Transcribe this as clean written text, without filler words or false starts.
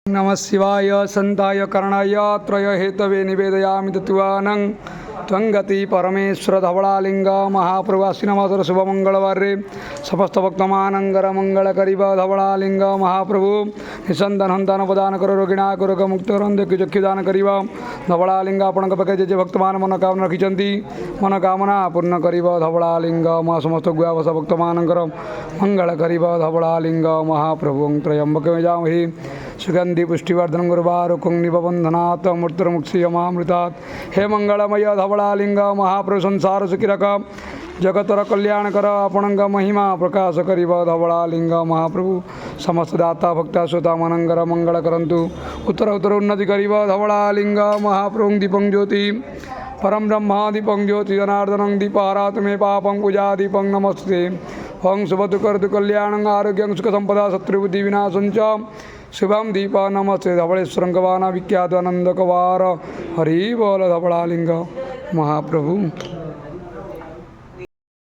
नमः शिवाय संताय करणाय त्रय हेतवे निवेदयामि तत्वानं त्वंगति परमेश्वर धवलालिंग महाप्रभु नमस्तर शुभ मंगलवारे समस्त भक्तमानंगर मंगल करीब धवलालिंग महाप्रभु निसंदन हंतान प्रदान कर रोगिणा रोग मुक्त रंधक चक्षुदान करीब धवलालिंग आपण पाखे जे भक्तमान मनोकामना रखिंट मनोकामना पूर्ण करीब धवलालिंग महा समस्त गुआवस भक्तमानंकर मंगल करीब धवलालिंग महाप्रभु त्रयंबक जामहि सुगंधि पुष्टिवर्धन गुरुवारुकुं निबंधनात् मूर्तिर्मुक्षीयमामृतात् हे मंगलमय धवलालिंग महाप्रभु संसार सुखिरक जगतर कल्याण कर आपणंग महिमा प्रकाश करीब धवलालिंग महाप्रभु समस्त दाता भक्ता श्रोता मनंगर मंगल करंतु उत्तर उत्तर उन्नति करीब धवलालिंग महाप्रभु दीपं ज्योति परम ब्रह्म दीपं ज्योति जनार्दनं दीपारात मे पापं पूजा दीपं नमस्ते ओं शुभदुकर्दु कल्याणं आरोग्यं सुख संपदा शत्रुबुद्धि विनाशं च शुभम दीप नमस्ते धवलेश्वर गवाना विख्यात आनंद कवार हरि बोल धवलालिंग महाप्रभु।